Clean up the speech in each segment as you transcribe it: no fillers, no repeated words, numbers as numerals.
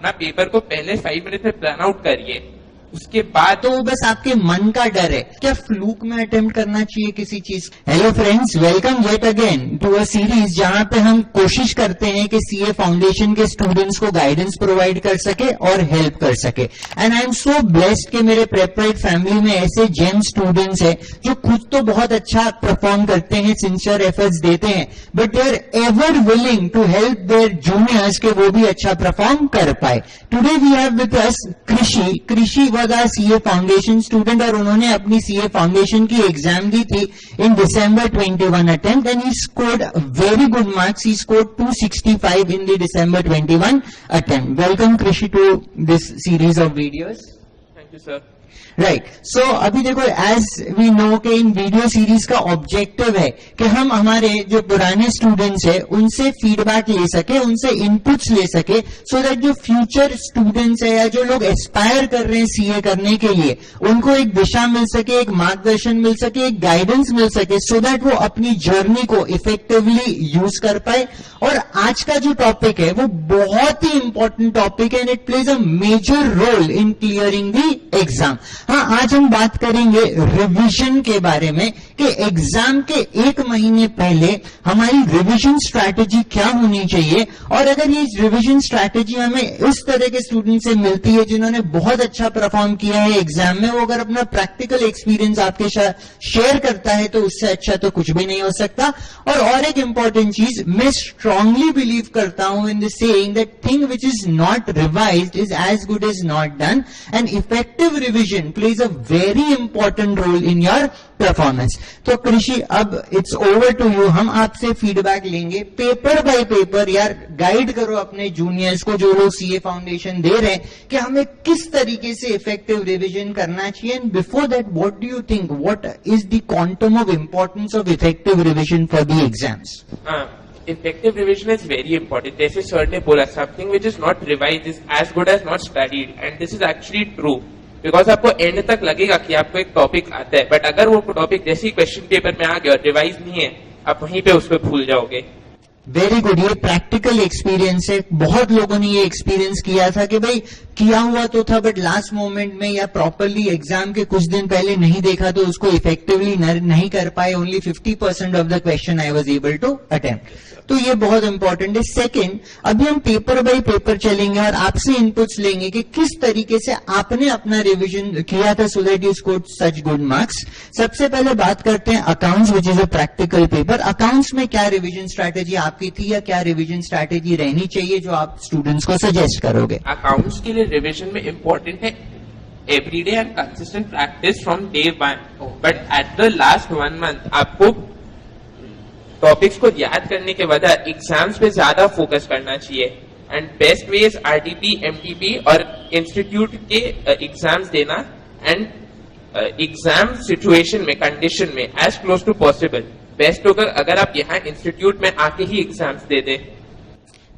अपना पेपर को पहले 5 मिनट में प्लान आउट करिए, उसके बाद तो वो बस आपके मन का डर है, क्या फ्लूक में अटेम्प्ट करना चाहिए किसी चीज। Hello friends, welcome yet again to a series जहां पे हम कोशिश करते हैं कि सीए फाउंडेशन के स्टूडेंट्स को गाइडेंस प्रोवाइड कर सके और हेल्प कर सके। And I am so blessed कि मेरे प्रेपराइट फैमिली में ऐसे जेम स्टूडेंट्स हैं जो खुद तो बहुत अच्छा परफॉर्म करते हैं, सिंसियर एफर्ट्स देते हैं, but they are ever willing to help their juniors के वो भी अच्छा परफॉर्म कर पाए। Today we have with us Krishi CA foundation student और उन्होंने अपनी सीए फाउंडेशन की एग्जाम दी थी in December 21 attempt and he scored very good marks. He scored 265 in the December 21 attempt. Welcome Krishi to this series of videos. Thank you sir. Right, so अभी देखो, as we know के इन video series का objective है कि हम हमारे जो पुराने स्टूडेंट्स हैं उनसे फीडबैक ले सके, उनसे इनपुट्स ले सके, सो दैट जो फ्यूचर स्टूडेंट्स है या जो लोग एस्पायर कर रहे हैं सीए करने के लिए, उनको एक दिशा मिल सके, एक मार्गदर्शन मिल सके, एक गाइडेंस मिल सके, सो दैट वो अपनी जर्नी को इफेक्टिवली यूज कर पाए। और आज का जो टॉपिक है वो बहुत ही इंपॉर्टेंट टॉपिक है and it plays a major role in clearing the exam. हाँ, आज हम बात करेंगे रिवीजन के बारे में कि एग्जाम के 1 महीने पहले हमारी रिवीजन स्ट्रैटेजी क्या होनी चाहिए। और अगर ये रिवीजन स्ट्रैटेजी हमें इस तरह के स्टूडेंट से मिलती है जिन्होंने बहुत अच्छा परफॉर्म किया है एग्जाम में, वो अगर अपना प्रैक्टिकल एक्सपीरियंस आपके शेयर करता है तो उससे अच्छा तो कुछ भी नहीं हो सकता। और एक इंपॉर्टेंट चीज, मैं स्ट्रांगली बिलीव करता हूं in the saying that thing which is not revised is as good as not done and effective revision plays a very important role in your performance. तो कृषि, अब it's over to you. हम आपसे feedback लेंगे paper bye paper. यार, guide करो अपने juniors को जो लोग सीए फाउंडेशन दे रहे हैं कि हमें किस तरीके से इफेक्टिव रिवीजन करना चाहिए। And before that, what do you think, what is the quantum of importance of effective revision for the exams? Effective revision is very important. जैसे सर ने बोला, something which is not revised is as good as not studied, and this is actually true. Because आपको and तक लगेगा कि आपको एक topic आता है, बट अगर वो टॉपिक जैसे ही क्वेश्चन पेपर में आ गया और रिवाइज नहीं है, आप वहीं पे उसको भूल जाओगे। वेरी गुड, ये प्रैक्टिकल एक्सपीरियंस है। बहुत लोगों ने ये एक्सपीरियंस किया था कि भाई किया हुआ तो था बट लास्ट मोमेंट में या प्रॉपरली एग्जाम के कुछ दिन पहले नहीं देखा तो उसको इफेक्टिवली नहीं कर पाए। Only 50% of the question I was able to attempt. तो ये बहुत इंपॉर्टेंट है। सेकंड, अभी हम पेपर बाय पेपर चलेंगे और आपसे इनपुट्स लेंगे कि किस तरीके से आपने अपना रिवीजन किया था सो that you scored such good marks. सबसे पहले बात करते हैं accounts, which is a practical paper. Accounts में क्या रिवीजन स्ट्रैटेजी आपकी थी या क्या रिवीजन स्ट्रैटेजी रहनी चाहिए जो आप स्टूडेंट्स को सजेस्ट करोगे? अकाउंट्स के लिए रिवीजन में इंपॉर्टेंट है everyday and consistent practice from day 1, but at the last 1 month आपको टॉपिक्स को याद करने के बाद एग्जाम्स पे ज्यादा फोकस करना चाहिए। And best way is RTP, MTP और इंस्टीट्यूट के एग्जाम्स देना एंड एग्जाम सिचुएशन में, कंडीशन में as close to possible. Best होगा अगर आप यहाँ इंस्टीट्यूट में आके ही एग्जाम्स दे दें।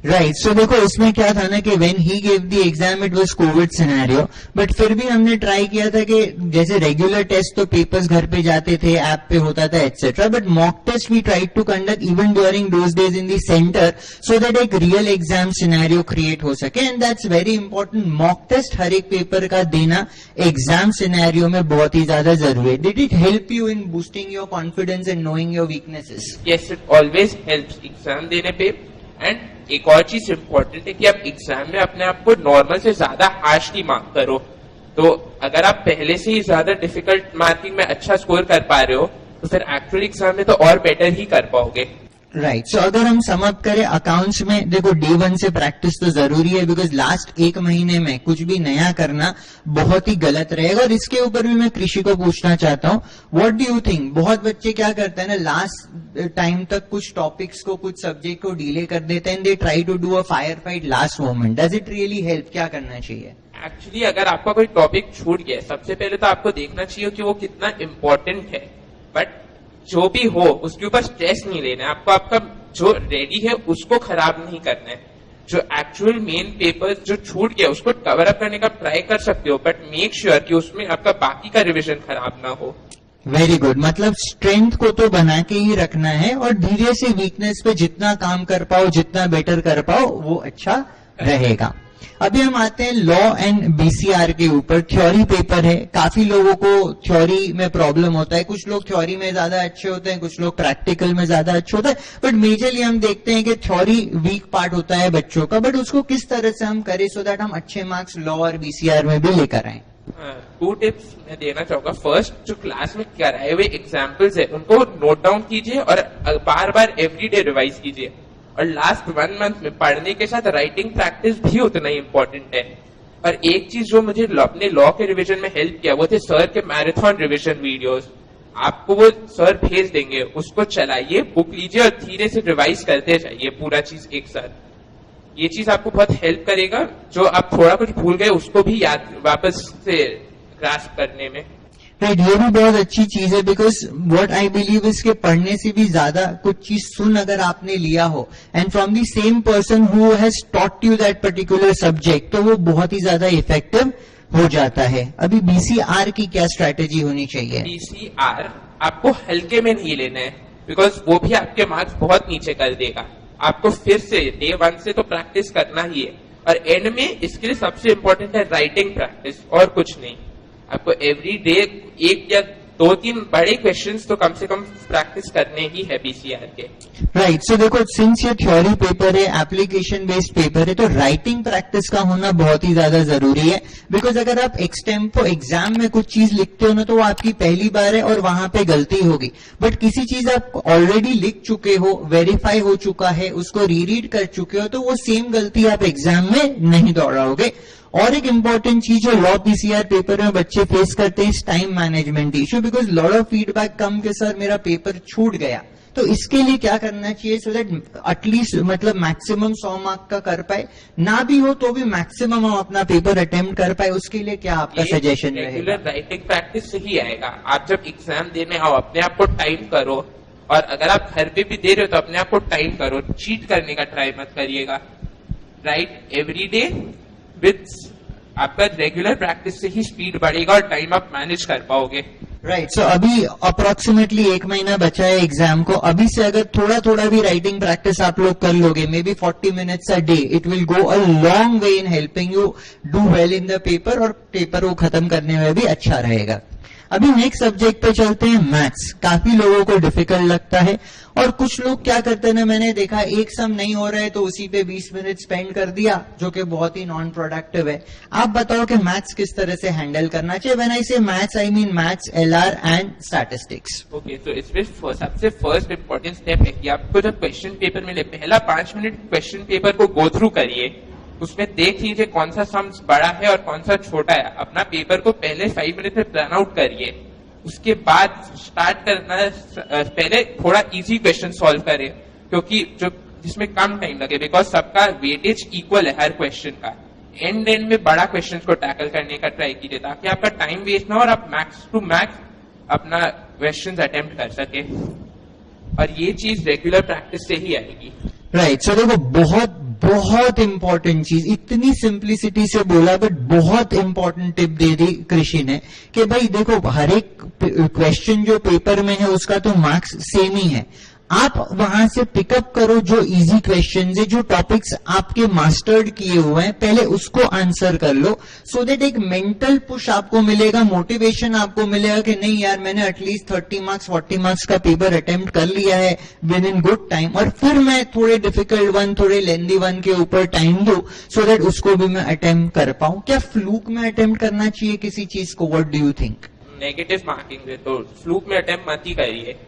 राइट, सो देखो इसमें क्या था ना कि when he give the exam it was Covid scenario, but फिर भी हमने ट्राई किया था कि जैसे रेगुलर टेस्ट तो पेपर्स घर पे जाते थे, ऐप पे होता था etcetera, but mock test we tried to conduct even during those days in the centre so that एक रियल एग्जाम सिनेरियो क्रिएट हो सके। And that's very important. Mock test हर एक पेपर का देना एग्जाम सिनेरियो में बहुत ही ज्यादा जरूरी है। Did it help you in boosting your confidence and knowing your weaknesses? Yes, it always helps exam देने पे। एंड एक और चीज इंपॉर्टेंट है कि आप एग्जाम में अपने आप को नॉर्मल से ज्यादा हार्शली मार्क करो। तो अगर आप पहले से ही ज्यादा डिफिकल्ट मार्किंग में अच्छा स्कोर कर पा रहे हो तो फिर एक्चुअल एग्जाम में तो और बेटर ही कर पाओगे। राइट, सो अगर हम सम अप करें अकाउंट्स में, देखो डे 1 से प्रैक्टिस तो जरूरी है बिकॉज लास्ट 1 महीने में कुछ भी नया करना बहुत ही गलत रहेगा। और इसके ऊपर भी मैं कृषि को पूछना चाहता हूँ, व्हाट डू यू थिंक? बहुत बच्चे क्या करते हैं ना, लास्ट टाइम तक कुछ टॉपिक्स को, कुछ सब्जेक्ट को डिले कर देते हैं, they try to do a fire fight last moment. Does it really help? क्या करना चाहिए? एक्चुअली अगर आपका कोई टॉपिक छूट गया, सबसे पहले तो आपको देखना चाहिए कि वो कितना इम्पोर्टेंट है, बट जो भी हो उसके ऊपर स्ट्रेस नहीं लेना है आपको। आपका जो रेडी है उसको खराब नहीं करना है। जो एक्चुअल मेन पेपर जो छूट गया उसको कवर अप करने का ट्राई कर सकते हो, बट मेक श्योर कि उसमें आपका बाकी का रिवीजन खराब ना हो। वेरी गुड, मतलब स्ट्रेंथ को तो बना के ही रखना है और धीरे से वीकनेस पे जितना काम कर पाओ, जितना बेटर कर पाओ वो अच्छा रहेगा। अभी हम आते हैं लॉ एंड बीसीआर के ऊपर। थ्योरी पेपर है, काफी लोगों को थ्योरी में प्रॉब्लम होता है, कुछ लोग थ्योरी में ज्यादा अच्छे होते हैं, कुछ लोग प्रैक्टिकल में ज्यादा अच्छे होते हैं, बट मेजरली हम देखते हैं कि थ्योरी वीक पार्ट होता है बच्चों का, बट उसको किस तरह से हम करें सो दैट हम अच्छे मार्क्स लॉ और बीसीआर में भी लेकर आए। 2 टिप्स मैं देना चाहूंगा। फर्स्ट, जो क्लास में कराए हुए एग्जाम्पल्स है उनको नोट डाउन कीजिए और बार बार एवरीडे रिवाइज कीजिए। और लास्ट 1 मंथ में पढ़ने के साथ राइटिंग प्रैक्टिस भी उतना ही इम्पोर्टेंट है। और एक चीज जो मुझे अपने लॉ के रिवीजन में हेल्प किया वो थे सर के मैराथन रिवीजन वीडियोस। आपको वो सर भेज देंगे, उसको चलाइए, बुक लीजिए और धीरे से रिवाइज करते जाइए पूरा चीज एक साथ। ये चीज आपको बहुत हेल्प करेगा, जो आप थोड़ा कुछ भूल गए उसको भी याद वापस से ग्रास्प करने में। राइट, ये भी बहुत अच्छी चीज है, because what I believe is के पढ़ने से भी ज्यादा कुछ चीज सुन अगर आपने लिया हो and from the same person who has taught you that particular subject, तो वो बहुत ही ज्यादा इफेक्टिव हो जाता है। अभी बीसीआर की क्या स्ट्रैटेजी होनी चाहिए? बीसीआर आपको हल्के में नहीं लेना है, बिकॉज वो भी आपके मार्क्स बहुत नीचे कर देगा। आपको फिर से डे 1 से तो प्रैक्टिस करना ही है, और एंड में इसके लिए सबसे इम्पोर्टेंट है राइटिंग प्रैक्टिस, और कुछ नहीं। आपको एवरी डे 1 या 2-3 बड़े क्वेश्चंस तो कम से कम प्रैक्टिस करने ही है बीसीआर के। राइट, सो देखो, सिंस ये थ्योरी पेपर है, एप्लीकेशन बेस्ड पेपर है, तो राइटिंग प्रैक्टिस का होना बहुत ही ज्यादा जरूरी है। बिकॉज अगर आप एक्सटेम्पो एग्जाम में कुछ चीज लिखते हो ना, तो वो आपकी पहली बार है और वहां पे गलती होगी। बट किसी चीज आप ऑलरेडी लिख चुके हो, वेरीफाई हो चुका है, उसको रीरीड कर चुके हो, तो वो सेम गलती आप एग्जाम में नहीं दोहराओगे। और एक इंपॉर्टेंट चीज जो लॉ पीसीआर पेपर में बच्चे फेस करते हैं, time management issue, because lot of feedback come के सर मेरा पेपर छूट गया। तो इसके लिए क्या करना चाहिए सो दैट एटलीस्ट मतलब मैक्सिमम 100 मार्क का कर पाए, ना भी हो तो भी मैक्सिमम हम अपना पेपर अटेम्प्ट कर पाए, उसके लिए क्या आपका सजेशन रहेगा? रेगुलर राइटिंग प्रैक्टिस से ही आएगा। आप जब एग्जाम देने आओ अपने आप को टाइम करो, और अगर आप घर पे भी दे रहे हो तो अपने आप को टाइम करो, चीट करने का ट्राई मत करिएगा। राइट एवरी डे विद आपका रेगुलर प्रैक्टिस से ही स्पीड बढ़ेगा और टाइम आप मैनेज कर पाओगे। राइट, सो अभी अप्रोक्सीमेटली 1 महीना बचा है एग्जाम को। अभी से अगर थोड़ा थोड़ा भी राइटिंग प्रैक्टिस आप लोग कर लोगे, may be 40 minutes a day, it will go a long way in helping you do well in the paper, और पेपर को खत्म करने में भी अच्छा रहेगा। अभी नेक्स्ट सब्जेक्ट पे चलते हैं, मैथ्स। काफी लोगों को डिफिकल्ट लगता है, और कुछ लोग क्या करते हैं ना, मैंने देखा एक सम नहीं हो रहा है तो उसी पे 20 मिनट स्पेंड कर दिया, जो कि बहुत ही नॉन प्रोडक्टिव है। आप बताओ कि मैथ्स किस तरह से हैंडल करना चाहिए? व्हेन आई से maths I mean maths, LR and statistics. Okay, तो इसमें सबसे फर्स्ट इंपॉर्टेंट स्टेप है कि आपको जब क्वेश्चन पेपर मिले, पहला 5 मिनट क्वेश्चन पेपर को गो थ्रू करिए। उसमें देख लीजिए कौन सा सम बड़ा है और कौन सा छोटा है। अपना पेपर को पहले 5 मिनट में प्लान आउट करिए। उसके बाद स्टार्ट करना, पहले थोड़ा इजी क्वेश्चन सॉल्व करें, क्योंकि जो जिसमें कम टाइम लगे, बिकॉज सबका वेटेज इक्वल है हर क्वेश्चन का। एंड में बड़ा क्वेश्चन को टैकल करने का ट्राई कीजिए, ताकि आपका टाइम वेस्ट ना हो और आप मैक्स टू मैक्स अपना क्वेश्चन अटेम्प्ट कर सके। और ये चीज रेगुलर प्रैक्टिस से ही आएगी। राइट, सो देखो, बहुत बहुत इंपॉर्टेंट चीज, इतनी सिंप्लिसिटी से बोला बट बहुत इंपॉर्टेंट टिप दे दी कृषि ने, कि भाई देखो, हर एक क्वेश्चन जो पेपर में है उसका तो मार्क्स सेम ही है। आप वहां से पिकअप करो जो इजी क्वेश्चन है, जो टॉपिक्स आपके मास्टर्ड किए हुए हैं, पहले उसको आंसर कर लो, सो दैट एक मेंटल पुश आपको मिलेगा, मोटिवेशन आपको मिलेगा कि नहीं यार, मैंने एटलीस्ट 30 मार्क्स 40 मार्क्स का पेपर अटेम्प्ट कर लिया है विद इन गुड टाइम, और फिर मैं थोड़े डिफिकल्ट वन, थोड़े लेंदी वन के ऊपर टाइम दू, सो दैट उसको भी मैं अटेम्प्ट कर पाऊं। क्या फ्लूक में अटेम्प्ट करना चाहिए किसी चीज को? What do you think? Negative marking है तो फ्लूक में अटेम्प्ट मत ही करिए।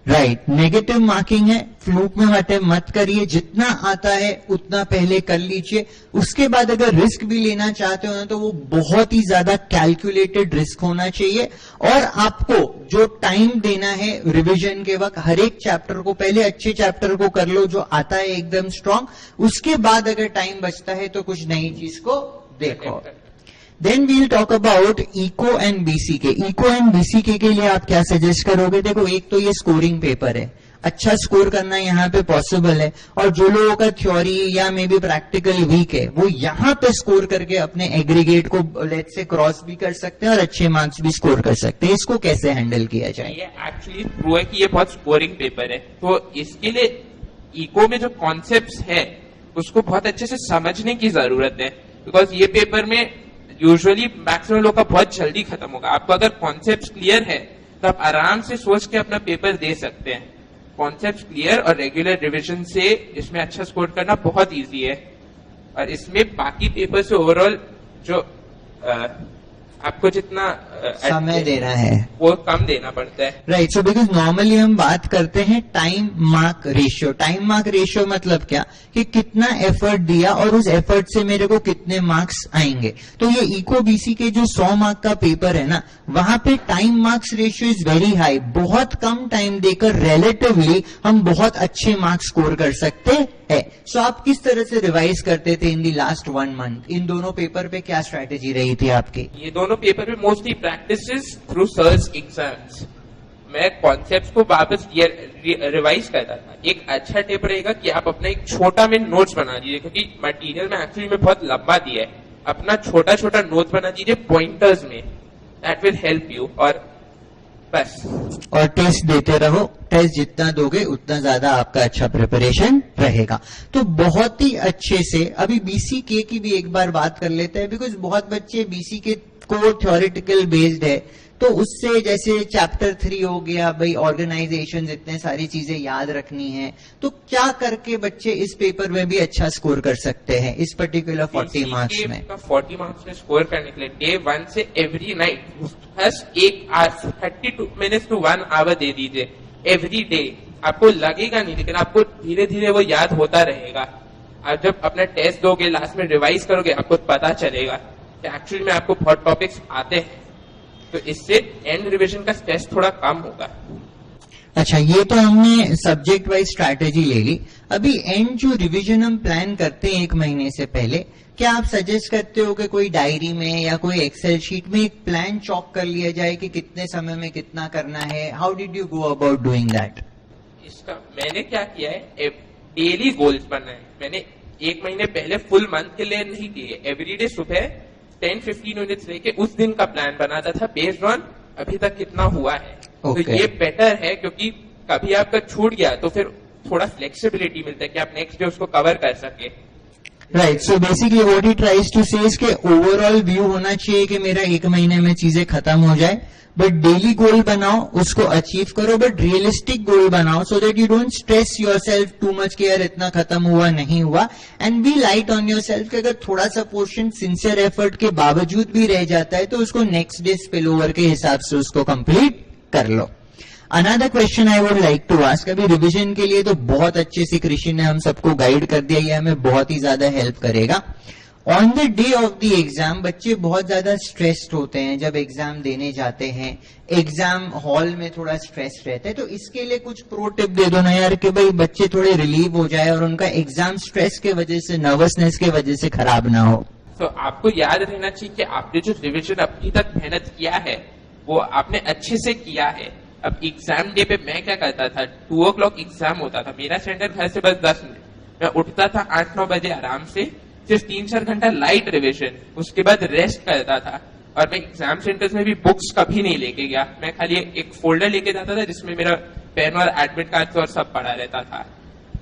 राइट, नेगेटिव मार्किंग है, फ्लूक में अटेम्प्ट मत करिए। जितना आता है उतना पहले कर लीजिए, उसके बाद अगर रिस्क भी लेना चाहते हो ना, तो वो बहुत ही ज्यादा कैलकुलेटेड रिस्क होना चाहिए। और आपको जो टाइम देना है रिवीजन के वक्त, हर एक चैप्टर को पहले अच्छे चैप्टर को कर लो जो आता है एकदम स्ट्रांग, उसके बाद अगर टाइम बचता है तो कुछ नई चीज को देखो। Then we'll talk about eco and BCK. Eco and BCK के लिए आप क्या सजेस्ट करोगे? देखो, एक तो ये स्कोरिंग पेपर है, अच्छा स्कोर करना यहाँ पे पॉसिबल है, और जो लोगों का थ्योरी या मे बी प्रैक्टिकल वीक है, वो यहाँ पे स्कोर करके अपने एग्रीगेट को लेट से क्रॉस भी कर सकते हैं और अच्छे मार्क्स भी स्कोर कर सकते हैं। इसको कैसे हैंडल किया जाए? ये एक्चुअली ट्रू है कि ये बहुत स्कोरिंग पेपर है, तो इसके लिए इको में जो कॉन्सेप्ट्स है उसको बहुत अच्छे से समझने की जरूरत है। बिकॉज ये पेपर में यूजुअली मैक्सिमम लोग का बहुत जल्दी खत्म होगा। आपको अगर कॉन्सेप्ट क्लियर है तो आप आराम से सोच के अपना पेपर दे सकते हैं। कॉन्सेप्ट क्लियर और रेगुलर रिविजन से इसमें अच्छा स्कोर करना बहुत इजी है, और इसमें बाकी पेपर से ओवरऑल जो आपको जितना समय देना है वो कम देना पड़ता है। राइट। सो बिकॉज नॉर्मली हम बात करते हैं time mark ratio. Time mark ratio मतलब क्या कि कितना एफर्ट दिया और उस एफर्ट से मेरे को कितने मार्क्स आएंगे। तो ये इको बीसी के जो 100 मार्क का पेपर है ना, वहां पे time marks ratio is very high. बहुत कम टाइम देकर रिलेटिवली हम बहुत अच्छे मार्क्स स्कोर कर सकते हैं। सो आप किस तरह से रिवाइज करते थे इन दी लास्ट 1 मंथ? इन दोनों पेपर पे क्या स्ट्रैटेजी रही थी आपकी? ये दोनों पेपर पे mostly practices through search exams. मैं कॉन्सेप्ट्स को वापस रिवाइज करता था। एक अच्छा टिप रहेगा कि आप अपना एक छोटा में नोट्स बना दीजिए, क्योंकि मटेरियल में एक्चुअली में बहुत लंबा दिया है। अपना छोटा छोटा नोट्स बना दीजिए पॉइंटर्स में, दैट विल हेल्प यू। और बस, और टेस्ट देते रहो। टेस्ट जितना दोगे उतना ज्यादा आपका अच्छा प्रिपरेशन रहेगा। तो बहुत ही अच्छे से अभी बीसीके की भी एक बार बात कर लेते हैं, बिकॉज बहुत बच्चे बीसीके को थ्योरेटिकल बेस्ड है, तो उससे जैसे चैप्टर 3 हो गया, भाई ऑर्गेनाइजेशन, इतने सारी चीजें याद रखनी है, तो क्या करके बच्चे इस पेपर में भी अच्छा स्कोर कर सकते हैं इस पर्टिकुलर 40 मार्क्स में? 40 मार्क्स में स्कोर करने के लिए डे 1 से एवरी नाइट बस 1 आवर 32 मिनट्स टू 1 आवर दे दीजिए एवरी डे। आपको लगेगा नहीं, लेकिन आपको धीरे धीरे वो याद होता रहेगा। आप जब अपना टेस्ट दोगे, लास्ट में रिवाइज करोगे, आपको पता चलेगा कि एक्चुअली में आपको बहुत टॉपिक्स आते हैं। तो इससे एंड रिवीजन का स्ट्रेस थोड़ा कम होगा। अच्छा, ये तो हमने सब्जेक्ट वाइज स्ट्रैटेजी ले ली। अभी एंड जो रिवीजन हम प्लान करते हैं 1 महीने से पहले, क्या आप सजेस्ट करते हो कि कोई डायरी में या कोई एक्सेल शीट में एक प्लान चॉक कर लिया जाए कि कितने समय में कितना करना है? How did you go about doing that? इसका मैंने क्या किया है, डेली गोल्स बनाए। मैंने 1 महीने पहले फुल मंथ के लिए नहीं किए। एवरीडे सुबह 10-15 मिनट्स लेके उस दिन का प्लान बनाता था बेस्ड ऑन अभी तक कितना हुआ है। तो ये बेटर है, क्योंकि कभी आपका छूट गया तो फिर थोड़ा फ्लेक्सिबिलिटी मिलता है कि आप नेक्स्ट डे उसको कवर कर सके। Right. So basically what he tries to say is के ओवरऑल व्यू होना चाहिए कि मेरा 1 महीने में चीजें खत्म हो जाए, बट डेली गोल बनाओ, उसको अचीव करो, बट रियलिस्टिक गोल बनाओ, so that you don't stress yourself too much कि यार इतना खत्म हुआ नहीं हुआ, and be light on yourself कि अगर थोड़ा सा पोर्शन सिंसियर एफर्ट के बावजूद भी रह जाता है तो उसको नेक्स्ट डे स्पिल ओवर के हिसाब से उसको कंप्लीट कर लो। Another question I would like to ask, अभी रिविजन के लिए तो बहुत अच्छे से कृषि ने हम सबको गाइड कर दिया, ये हमें बहुत ही ज्यादा हेल्प करेगा। On the day of the exam बच्चे बहुत ज्यादा स्ट्रेस्ड होते हैं जब एग्जाम देने जाते हैं, एग्जाम हॉल में थोड़ा स्ट्रेस रहता है, तो इसके लिए कुछ प्रो टिप दे दो ना यार कि भाई बच्चे थोड़े रिलीव हो जाए और उनका एग्जाम स्ट्रेस के वजह से, नर्वसनेस के वजह से खराब ना हो। तो आपको याद रहना चाहिए कि आपने जो रिविजन अभी तक मेहनत किया है वो आपने अच्छे से किया है। अब एग्जाम डे पे मैं क्या करता था, 2 o'clock एग्जाम होता था, मेरा सेंटर घर से बस 10 मिनट, मैं उठता था 8-9 बजे आराम से, सिर्फ 3-4 घंटा लाइट रिविजन, उसके बाद रेस्ट करता था। और मैं एग्जाम सेंटर्स में भी बुक्स कभी नहीं लेके गया, मैं खाली एक फोल्डर लेके जाता था जिसमें मेरा पेन और एडमिट कार्ड और सब पड़ा रहता था।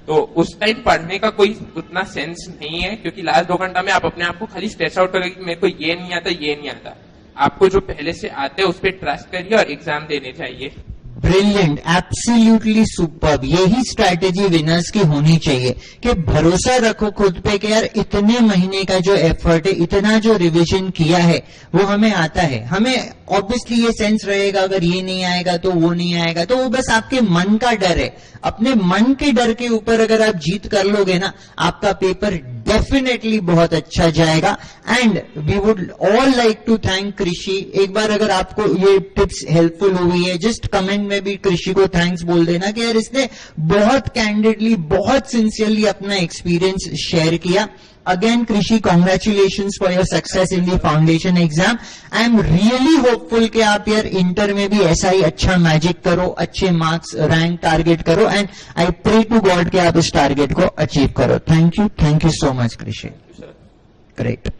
तो उस टाइम पढ़ने का कोई उतना सेंस नहीं है, क्योंकि लास्ट 2 घंटा में आप अपने आप को खाली स्ट्रेस आउट करोगे कि मेरे को ये नहीं आता, ये नहीं आता। आपको जो पहले से आते हैं उस पर ट्रस्ट करिए और एग्जाम देने चाहिए। Brilliant, absolutely superb. यही स्ट्रैटेजी विनर्स की होनी चाहिए कि भरोसा रखो खुद पे कि यार इतने महीने का जो एफर्ट है, इतना जो रिवीजन किया है वो हमें आता है। हमें ऑब्वियसली ये सेंस रहेगा अगर ये नहीं आएगा तो वो नहीं आएगा, तो वो बस आपके मन का डर है। अपने मन के डर के ऊपर अगर आप जीत कर लोगे ना, आपका पेपर डेफिनेटली बहुत अच्छा जाएगा। And we would all like to thank Krishi. एक बार अगर आपको ये टिप्स हेल्पफुल हुई है, जस्ट कमेंट में भी कृषि को थैंक्स बोल देना कि यार इसने बहुत कैंडिडली, बहुत सिंसियरली अपना एक्सपीरियंस शेयर किया। Again, Krishi, congratulations for your success in the foundation exam. I am really hopeful कि आप यार इंटर में भी ऐसा ही अच्छा मैजिक करो, अच्छे मार्क्स रैंक टारगेट करो, and I pray to God कि आप इस टारगेट को अचीव करो। Thank you so much, Krishi. Great.